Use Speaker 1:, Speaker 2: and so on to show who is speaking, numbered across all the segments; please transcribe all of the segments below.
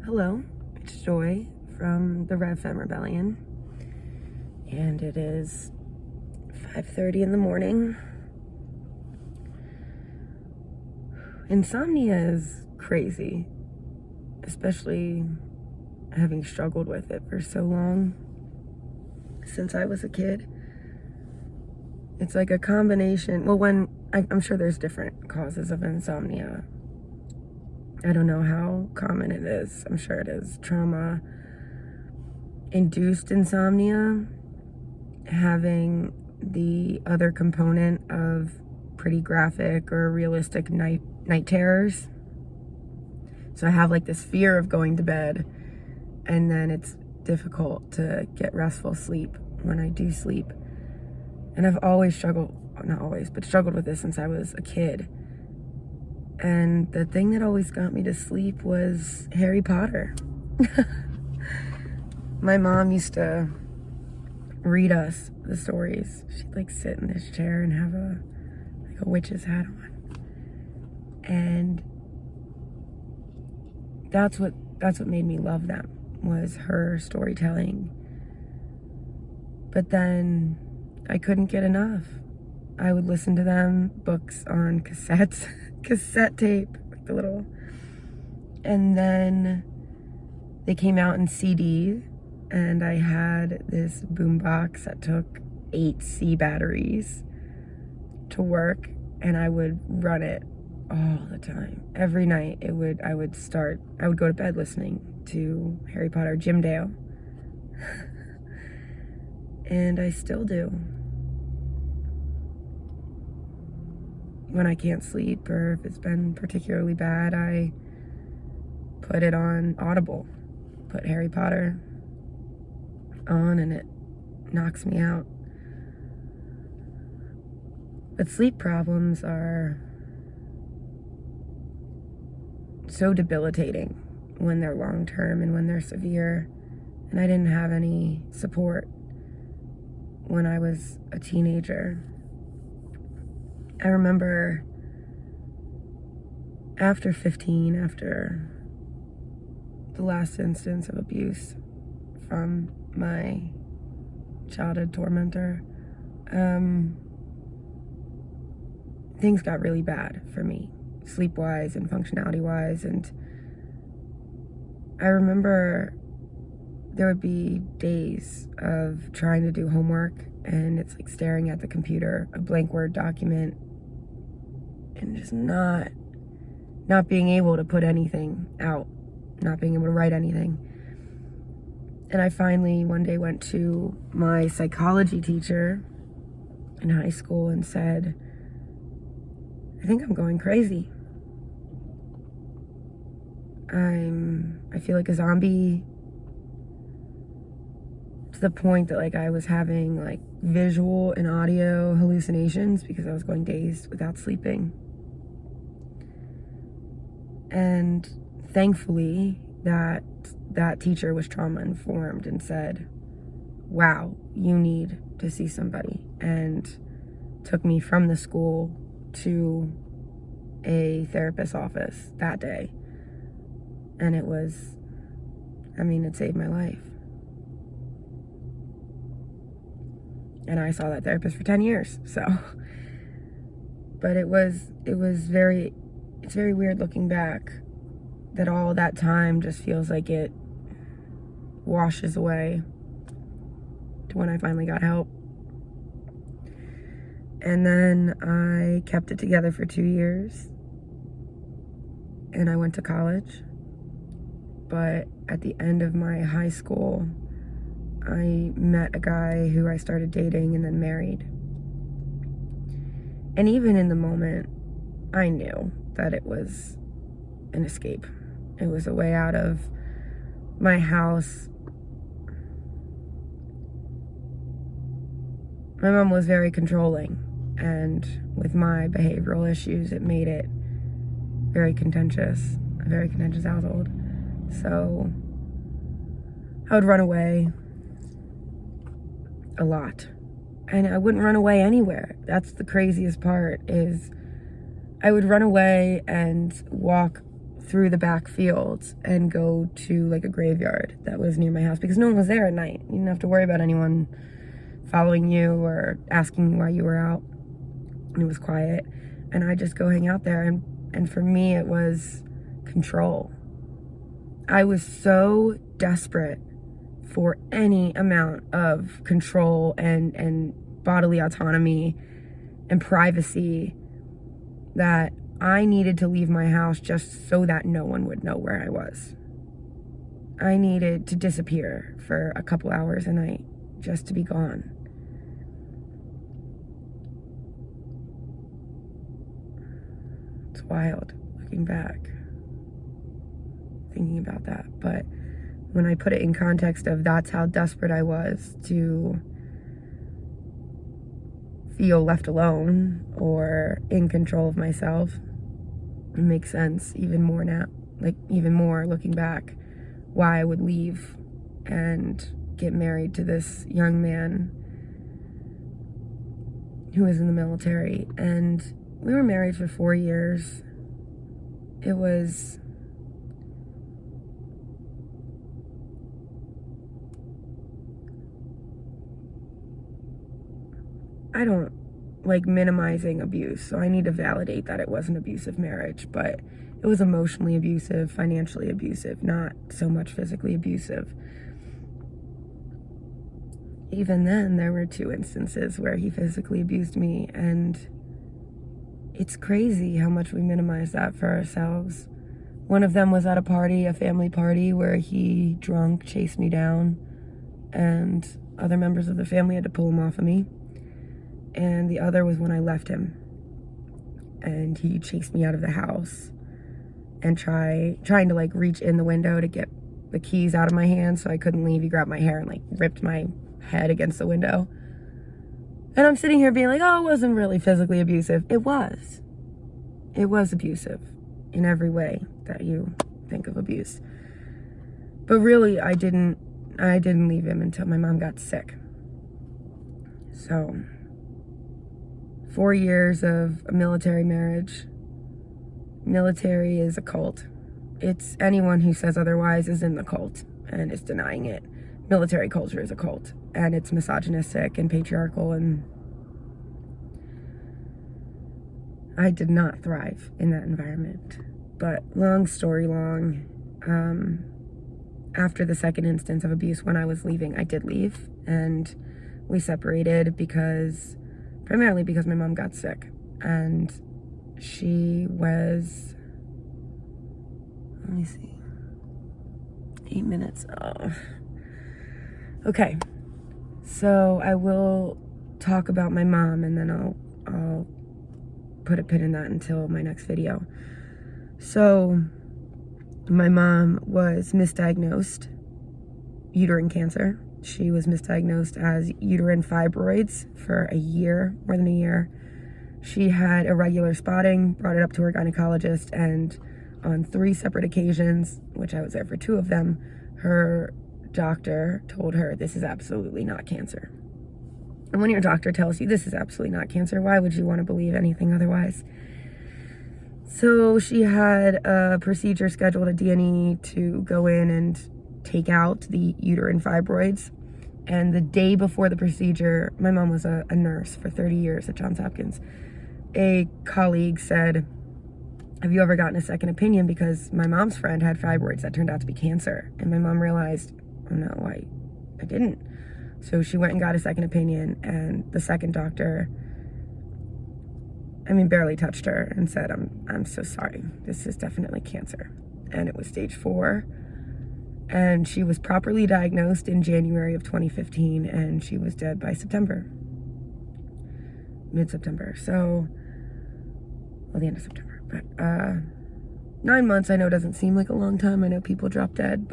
Speaker 1: Hello, it's Joy from the Rev Femme Rebellion, and it is 5:30 in the morning. Insomnia is crazy, especially having struggled with it for so long since I was a kid. It's like a combination. Well, I'm sure there's different causes of insomnia. I don't know how common it is. I'm sure it is. Trauma-induced insomnia, having the other component of pretty graphic or realistic night terrors. So I have like this fear of going to bed, and then it's difficult to get restful sleep when I do sleep. And I've always struggled, not always, but struggled with this since I was a kid. And the thing that always got me to sleep was Harry Potter. My mom used to read us the stories. She'd like sit in this chair and have a witch's hat on. And that's what made me love them, was her storytelling. But then I couldn't get enough. I would listen to them, books on cassette tape, like the little, and then they came out in CD, and I had this boombox that took 8 C batteries to work, and I would run it all the time. Every night I would go to bed listening to Harry Potter, Jim Dale. And I still do. When I can't sleep, or if it's been particularly bad, I put it on Audible, put Harry Potter on, and it knocks me out. But sleep problems are so debilitating when they're long-term and when they're severe. And I didn't have any support when I was a teenager. I remember after 15, after the last instance of abuse from my childhood tormentor, things got really bad for me, sleep-wise and functionality-wise. And I remember there would be days of trying to do homework, and it's like staring at the computer, a blank Word document, and just not being able to put anything out, not being able to write anything. And I finally one day went to my psychology teacher in high school and said, I think I'm going crazy. I feel like a zombie, to the point that like I was having like visual and audio hallucinations because I was going days without sleeping. And thankfully that teacher was trauma informed and said, wow, you need to see somebody, and took me from the school to a therapist's office that day. And it saved my life. And I saw that therapist for 10 years, so. But it's very weird looking back that all that time just feels like it washes away to when I finally got help. And then I kept it together for 2 years, and I went to college. But at the end of my high school, I met a guy who I started dating and then married. And even in the moment, I knew that it was an escape. It was a way out of my house. My mom was very controlling, and with my behavioral issues, it made it a very contentious household. So I would run away a lot, and I wouldn't run away anywhere. That's the craziest part, is I would run away and walk through the back fields and go to like a graveyard that was near my house because no one was there at night. You didn't have to worry about anyone following you or asking you why you were out. And it was quiet. And I just go hang out there. And for me, it was control. I was so desperate for any amount of control and bodily autonomy and privacy that I needed to leave my house just so that no one would know where I was. I needed to disappear for a couple hours a night just to be gone. It's wild looking back, thinking about that. But when I put it in context of that's how desperate I was to feel left alone or in control of myself, it makes sense even more now, like even more looking back, why I would leave and get married to this young man who was in the military. And we were married for 4 years. It was I don't like minimizing abuse, so I need to validate that it was an abusive marriage, but it was emotionally abusive, financially abusive, not so much physically abusive. Even then, there were 2 instances where he physically abused me, and it's crazy how much we minimize that for ourselves. One of them was at a party, a family party, where he drunk chased me down, and other members of the family had to pull him off of me. And the other was when I left him, and he chased me out of the house and trying to like reach in the window to get the keys out of my hand so I couldn't leave. He grabbed my hair and like ripped my head against the window. And I'm sitting here being like, oh, it wasn't really physically abusive. It was abusive in every way that you think of abuse. But really, I didn't leave him until my mom got sick. So 4 years of a military marriage. Military is a cult. It's anyone who says otherwise is in the cult and is denying it. Military culture is a cult, and it's misogynistic and patriarchal, and I did not thrive in that environment. But long story long, after the second instance of abuse when I was leaving, I did leave, and we separated primarily because my mom got sick, and she was, let me see, 8 minutes. Oh. Okay, so I will talk about my mom, and then I'll put a pin in that until my next video. So my mom was misdiagnosed uterine cancer. She was misdiagnosed as uterine fibroids for a year, more than a year. She had irregular spotting, brought it up to her gynecologist, and on 3 separate occasions, which I was there for 2 of them, her doctor told her, this is absolutely not cancer. And when your doctor tells you this is absolutely not cancer, why would you want to believe anything otherwise? So she had a procedure scheduled, a D&E, to go in and take out the uterine fibroids. And the day before the procedure, my mom was a nurse for 30 years at Johns Hopkins. A colleague said, have you ever gotten a second opinion? Because my mom's friend had fibroids that turned out to be cancer. And my mom realized, oh no, I didn't. So she went and got a second opinion, and the second doctor, barely touched her and said, I'm so sorry. This is definitely cancer. And it was stage 4. And she was properly diagnosed in January of 2015, and she was dead by mid-September. So, well, the end of September. But 9 months, I know, doesn't seem like a long time. I know people drop dead,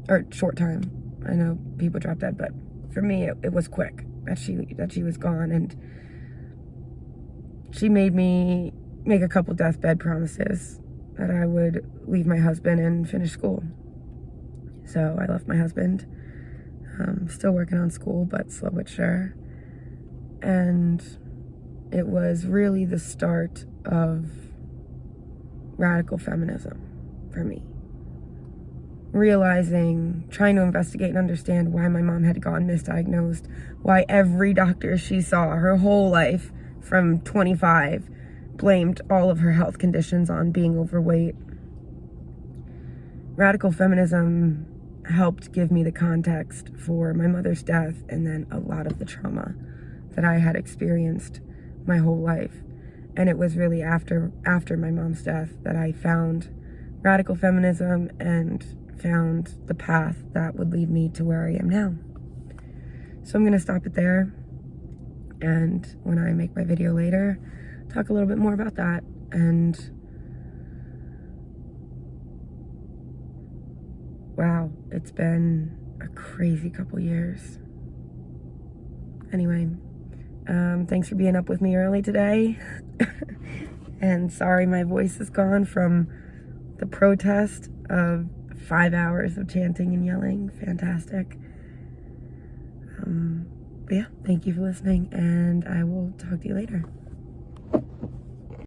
Speaker 1: or short time. I know people drop dead, but for me, it was quick that she was gone. And she made me make a couple deathbed promises that I would leave my husband and finish school. So I left my husband, still working on school, but slow but sure. And it was really the start of radical feminism. for me. Realizing, trying to investigate and understand why my mom had gone misdiagnosed, why every doctor she saw her whole life from 25 blamed all of her health conditions on being overweight. Radical feminism helped give me the context for my mother's death and then a lot of the trauma that I had experienced my whole life. And it was really after my mom's death that I found radical feminism and found the path that would lead me to where I am now. So I'm gonna stop it there, and when I make my video later, talk a little bit more about that. And wow, it's been a crazy couple years. Anyway, thanks for being up with me early today. And sorry my voice is gone from the protest of 5 hours of chanting and yelling. Fantastic. But yeah, thank you for listening, and I will talk to you later.